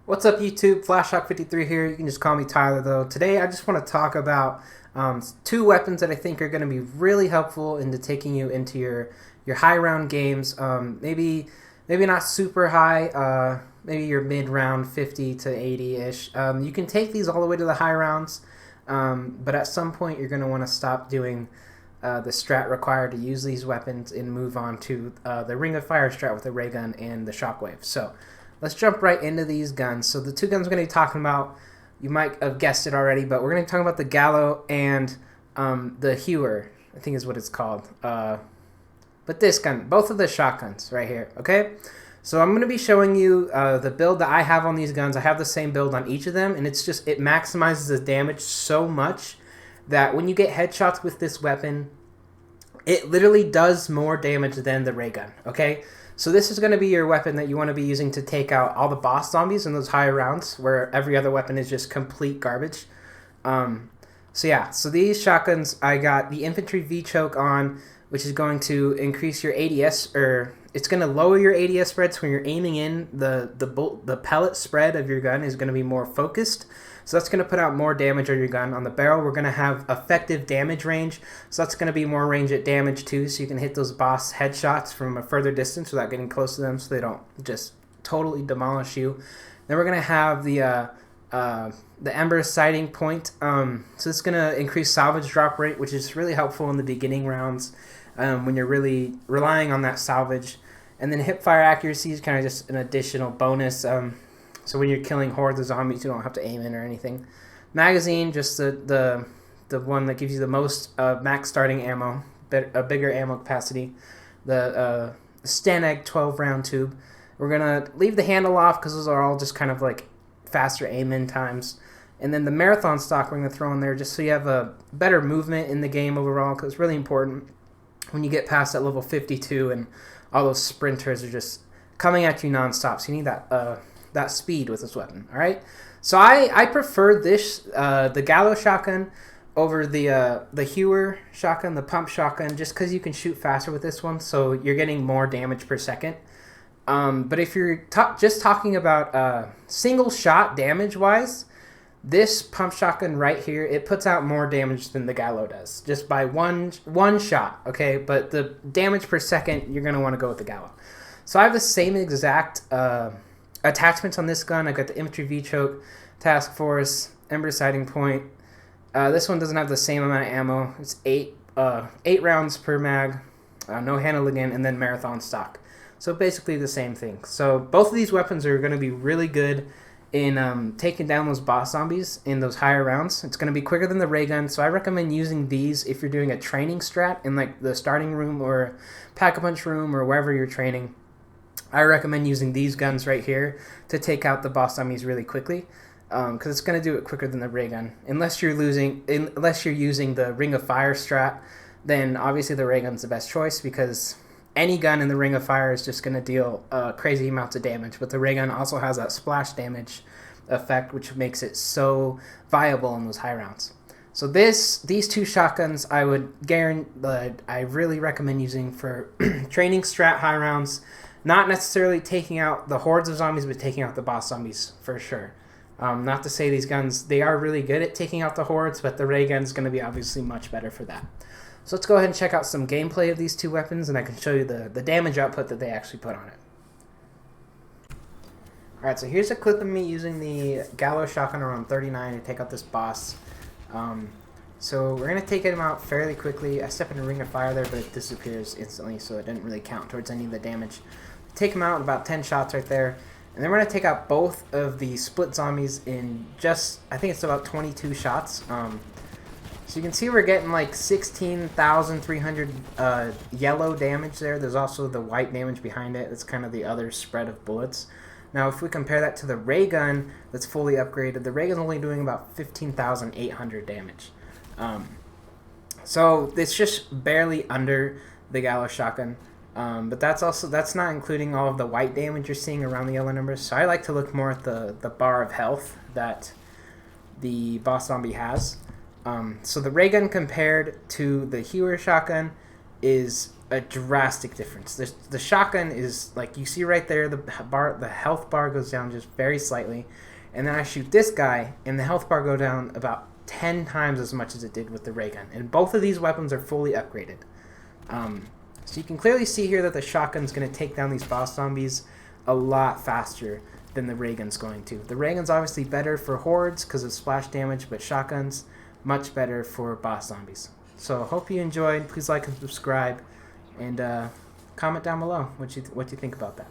What's up, YouTube? FlashShock53 here. You can just call me Tyler, though. Today, I just want to talk about two weapons that I think are going to be really helpful into taking you into your high round games. Maybe not super high. Maybe your mid round 50 to 80 ish. You can take these all the way to the high rounds, but at some point, you're going to want to stop doing the strat required to use these weapons and move on to the Ring of Fire strat with the ray gun and the shockwave. So let's jump right into these guns. So the two guns we're going to be talking about, you might have guessed it already, but we're going to be talking about the Gallo and the Hewer, I think is what it's called. But this gun, both of the shotguns right here, okay? So I'm going to be showing you the build that I have on these guns. I have the same build on each of them, and it maximizes the damage so much that when you get headshots with this weapon, it literally does more damage than the ray gun, okay? So this is going to be your weapon that you want to be using to take out all the boss zombies in those higher rounds where every other weapon is just complete garbage. So these shotguns, I got the infantry V-choke on, which is going to increase your ADS, or it's going to lower your ADS spread, so when you're aiming in, the pellet spread of your gun is going to be more focused. So that's going to put out more damage on your gun. On the barrel, we're going to have effective damage range. So that's going to be more range at damage too, so you can hit those boss headshots from a further distance without getting close to them so they don't just totally demolish you. Then we're going to have the Ember sighting point. So this is going to increase salvage drop rate, which is really helpful in the beginning rounds when you're really relying on that salvage. And then hip fire accuracy is kind of just an additional bonus. So when you're killing hordes of zombies, you don't have to aim in or anything. Magazine, just the one that gives you the most max starting ammo, a bigger ammo capacity. The Stanag 12 round tube. We're going to leave the handle off because those are all just kind of like faster aim-in times. And then the marathon stock we're going to throw in there just so you have a better movement in the game overall, because it's really important when you get past that level 52 and all those sprinters are just coming at you nonstop. So you need that speed with this weapon. All right. So I prefer the Gallo shotgun over the Hewer shotgun, the pump shotgun, just because you can shoot faster with this one. So you're getting more damage per second. But if you're just talking about single shot damage wise, this pump shotgun right here, it puts out more damage than the Gallo does, just by one shot, okay? But the damage per second, you're going to want to go with the Gallo. So I have the same exact attachments on this gun. I've got the infantry V-choke, task force, ember sighting point. This one doesn't have the same amount of ammo. It's eight rounds per mag, no handle again, and then marathon stock. So basically the same thing. So both of these weapons are going to be really good in taking down those boss zombies in those higher rounds. It's going to be quicker than the ray gun, so I recommend using these if you're doing a training strat in like the starting room or pack-a-punch room or wherever you're training. I recommend using these guns right here to take out the boss zombies really quickly, because it's going to do it quicker than the ray gun. Unless you're using the Ring of Fire strat, then obviously the ray gun's the best choice, because any gun in the Ring of Fire is just going to deal crazy amounts of damage. But the ray gun also has that splash damage effect, which makes it so viable in those high rounds. So these two shotguns, I really recommend using for training strat high rounds. Not necessarily taking out the hordes of zombies, but taking out the boss zombies for sure. Not to say these guns, they are really good at taking out the hordes, but the ray gun is going to be obviously much better for that. So let's go ahead and check out some gameplay of these two weapons, and I can show you the damage output that they actually put on it. Alright, so here's a clip of me using the Gallo shotgun around 39 to take out this boss. So we're going to take him out fairly quickly. I step in a Ring of Fire there, but it disappears instantly, so it didn't really count towards any of the damage. Take him out in about 10 shots right there. And then we're going to take out both of the split zombies in just, I think it's about 22 shots. So you can see we're getting like 16,300 yellow damage there. There's also the white damage behind it. That's kind of the other spread of bullets. Now, if we compare that to the ray gun that's fully upgraded, the ray gun's only doing about 15,800 damage. So it's just barely under the Gallo shotgun. But that's not including all of the white damage you're seeing around the yellow numbers. So I like to look more at the bar of health that the boss zombie has. So the ray gun compared to the Hewer shotgun is a drastic difference. The shotgun is like you see right there. The health bar goes down just very slightly, and then I shoot this guy, and the health bar go down about 10 times as much as it did with the ray gun. And both of these weapons are fully upgraded. So you can clearly see here that the shotgun's going to take down these boss zombies a lot faster than the ray gun's going to. The ray gun's obviously better for hordes because of splash damage, but shotgun's much better for boss zombies. So hope you enjoyed. Please like and subscribe, and comment down below what you think about that.